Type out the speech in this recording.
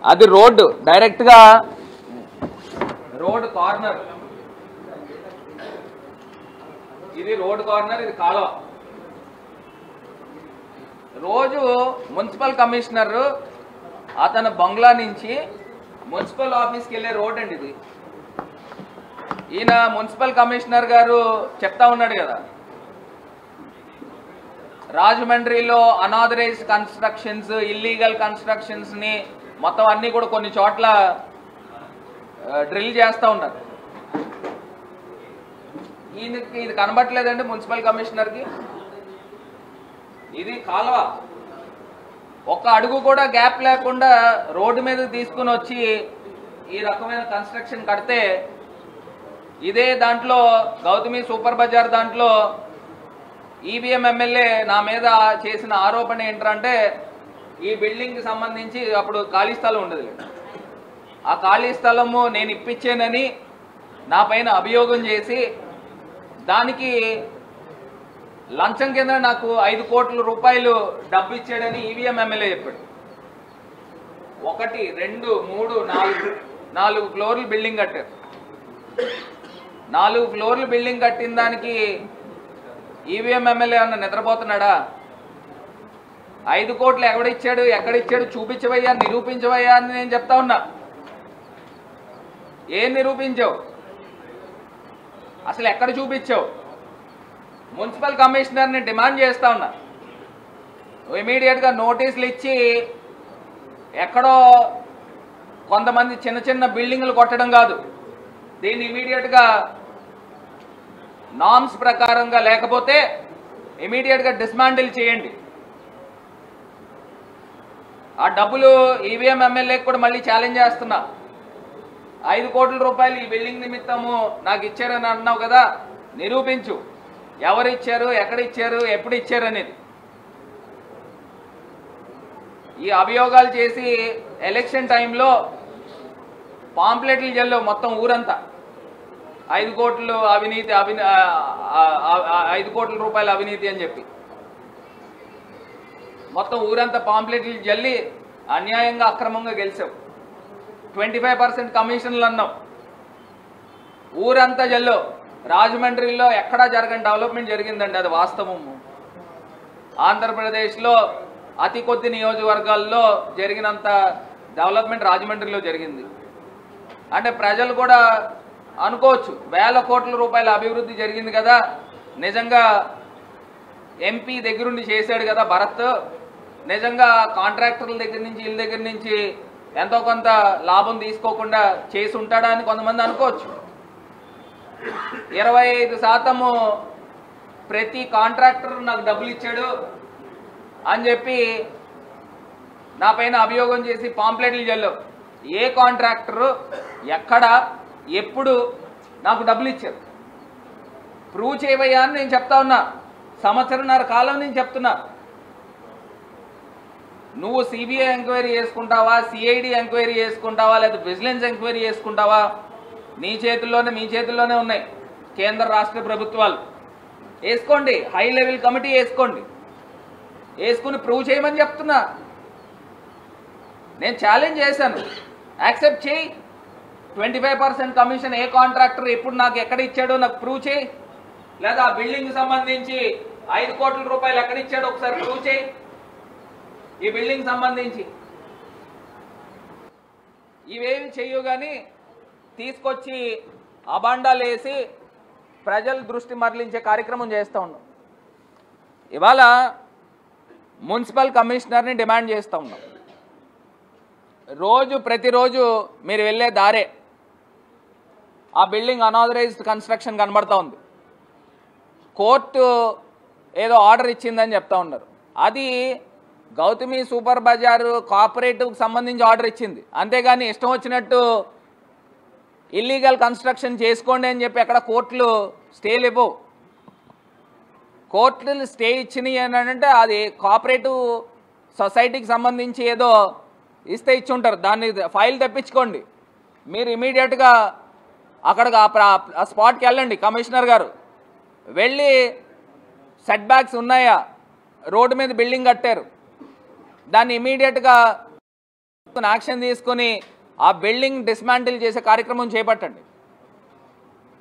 అది రోడ్డు డైరెక్ట్గా road corner, ఇది రోడ్ కార్నర్, ఇది కాలువ. రోజు మున్సిపల్ కమిషనర్ అతను బంగ్లా నుంచి మున్సిపల్ ఆఫీస్కి వెళ్ళే రోడ్ అండి ఇది. ఈయన మున్సిపల్ కమిషనర్ గారు చెప్తా ఉన్నాడు కదా, రాజమండ్రిలో అనాథరైజ్డ్ కన్స్ట్రక్షన్స్, ఇల్లీగల్ కన్స్ట్రక్షన్స్ని మొత్తం అన్నీ కూడా కొన్ని చోట్ల డ్రిల్ చేస్తూ ఉన్నారు. ఈయనకి ఇది కనబట్టలేదండి మున్సిపల్ కమిషనర్కి. ఇది కాలువ, ఒక్క అడుగు కూడా గ్యాప్ లేకుండా రోడ్డు మీద తీసుకుని వచ్చి ఈ రకమైన కన్స్ట్రక్షన్ కడితే, ఇదే దాంట్లో గౌతమి సూపర్ బజార్ దాంట్లో ఈవీఎం ఎమ్మెల్యే నా మీద చేసిన ఆరోపణ ఏంటంటే, ఈ బిల్డింగ్కి సంబంధించి అప్పుడు ఖాళీ స్థలం ఉండదు, ఆ ఖాళీ స్థలము నేను ఇప్పించానని నా పైన అభియోగం చేసి దానికి లంచం కింద నాకు 5 కోట్ల రూపాయలు డబ్బు ఇచ్చాడని ఈవీఎం ఎమ్మెల్యే చెప్పాడు. 1, 2, 3, 4 ఫ్లోర్లు బిల్డింగ్ కట్టారు. 4 ఫ్లోర్లు బిల్డింగ్ కట్టిన దానికి ఈవీఎం ఎమ్మెల్యే అన్న నిద్రపోతున్నాడా? 5 కోట్లు ఎక్కడిచ్చాడు చూపించవయ్యా, నిరూపించవయ్యా అని నేను చెప్తా ఉన్నా. ఏం నిరూపించావు? అసలు ఎక్కడ చూపించావు? మున్సిపల్ కమిషనర్ని డిమాండ్ చేస్తా ఉన్నా, ఇమీడియట్గా నోటీసులు ఇచ్చి ఎక్కడో కొంతమంది చిన్న చిన్న బిల్డింగ్లు కొట్టడం కాదు, దీన్ని ఇమీడియట్గా నామ్స్ ప్రకారంగా లేకపోతే ఇమీడియట్గా డిస్మాంటిల్ చేయండి. ఆ డబ్బులు ఈవీఎం ఎమ్మెల్యేకి కూడా మళ్ళీ ఛాలెంజ్ చేస్తున్నా. 5 కోట్ల రూపాయలు ఈ బిల్డింగ్ నిమిత్తము నాకు ఇచ్చారని అన్నావు కదా, నిరూపించు. ఎవరు ఇచ్చారు, ఎక్కడ ఇచ్చారు, ఎప్పుడు ఇచ్చారు అనేది. ఈ అభియోగాలు చేసి ఎలక్షన్ టైంలో పాంప్లెట్లు జల్లు మొత్తం ఊరంతా 5 కోట్లు అవినీతి, 5 కోట్ల రూపాయల అవినీతి అని చెప్పి మొత్తం ఊరంతా పాంప్లెట్లు జల్లి అన్యాయంగా అక్రమంగా గెలిచావు. 25% కమిషన్లు అన్నావు, ఊరంతా జల్లు. రాజమండ్రిలో ఎక్కడా జరగని డెవలప్మెంట్ జరిగిందండి, అది వాస్తవము. ఆంధ్రప్రదేశ్లో అతి కొద్ది నియోజకవర్గాల్లో జరిగినంత డెవలప్మెంట్ రాజమండ్రిలో జరిగింది. అంటే ప్రజలు కూడా అనుకోవచ్చు, 1000 కోట్ల రూపాయల అభివృద్ధి జరిగింది కదా, నిజంగా ఎంపీ దగ్గరుండి చేశాడు కదా భరత్, నిజంగా కాంట్రాక్టర్ల దగ్గర నుంచి వీళ్ళ దగ్గర నుంచి ఎంతో కొంత లాభం తీసుకోకుండా చేసి ఉంటాడా అని కొంతమంది అనుకోవచ్చు. 25% ప్రతి కాంట్రాక్టర్ నాకు డబ్బులు ఇచ్చాడు అని చెప్పి నా పైన అభియోగం చేసి పాంప్లెట్లు జల్లు. ఏ కాంట్రాక్టరు ఎక్కడ ఎప్పుడు నాకు డబ్బులు ఇచ్చారు ప్రూవ్ చేయవయ్యా అని నేను చెప్తా ఉన్నా. 1.5 సంవత్సరం కాలం నేను చెప్తున్నా. నువ్వు సిబిఐ ఎంక్వైరీ చేసుకుంటావా, సిఐడి ఎంక్వైరీ చేసుకుంటావా, లేదా విజిలెన్స్ ఎంక్వైరీ చేసుకుంటావా? నీ చేతుల్లోనే, మీ చేతుల్లోనే ఉన్నాయి కేంద్ర రాష్ట్ర ప్రభుత్వాలు. వేసుకోండి, హై లెవెల్ కమిటీ వేసుకోండి, వేసుకుని ప్రూవ్ చేయమని చెప్తున్నా. నేను ఛాలెంజ్ చేశాను, యాక్సెప్ట్ చేయి. 25% కమిషన్ ఏ కాంట్రాక్టర్ ఎప్పుడు నాకు ఎక్కడ ఇచ్చాడో నాకు ప్రూవ్ చేయి, లేదా ఆ బిల్డింగ్ సంబంధించి 5 కోట్ల రూపాయలు ఎక్కడ ఇచ్చాడో ఒకసారి ప్రూవ్ చేయి. ఈ బిల్డింగ్ సంబంధించి ఇవేమి చెయ్యు కానీ తీసుకొచ్చి అబాండాలు వేసి ప్రజల దృష్టి మరలించే కార్యక్రమం చేస్తూ ఉన్నాం. ఇవాళ మున్సిపల్ కమిషనర్ని డిమాండ్ చేస్తూ ఉన్నాం. ప్రతిరోజు మీరు వెళ్ళే దారే ఆ బిల్డింగ్ అనాథరైజ్డ్ కన్స్ట్రక్షన్ కనబడతా ఉంది. కోర్టు ఏదో ఆర్డర్ ఇచ్చిందని చెప్తా ఉన్నారు. అది గౌతమి సూపర్ బజార్ కోఆపరేటివ్కి సంబంధించి ఆర్డర్ ఇచ్చింది, అంతేగాని ఇష్టం వచ్చినట్టు ఇల్లీగల్ కన్స్ట్రక్షన్ చేసుకోండి అని చెప్పి ఎక్కడ కోర్టులు స్టేలు ఇవ్వవు. కోర్టులు స్టే ఇచ్చినాయి అని అంటే అది కోఆపరేటివ్ సొసైటీకి సంబంధించి ఏదో ఇస్తే ఇచ్చి ఉంటారు, దాన్ని ఫైల్ తెప్పించుకోండి. మీరు ఇమీడియట్గా అక్కడికి ఆ స్పాట్కి వెళ్ళండి. కమిషనర్ గారు వెళ్ళి సెట్ బ్యాక్స్ ఉన్నాయా, రోడ్డు మీద బిల్డింగ్ కట్టారు, దాన్ని ఇమీడియట్గా యాక్షన్ తీసుకొని ఆ బిల్డింగ్ డిస్మాంటిల్ చేసే కార్యక్రమం చేపట్టండి.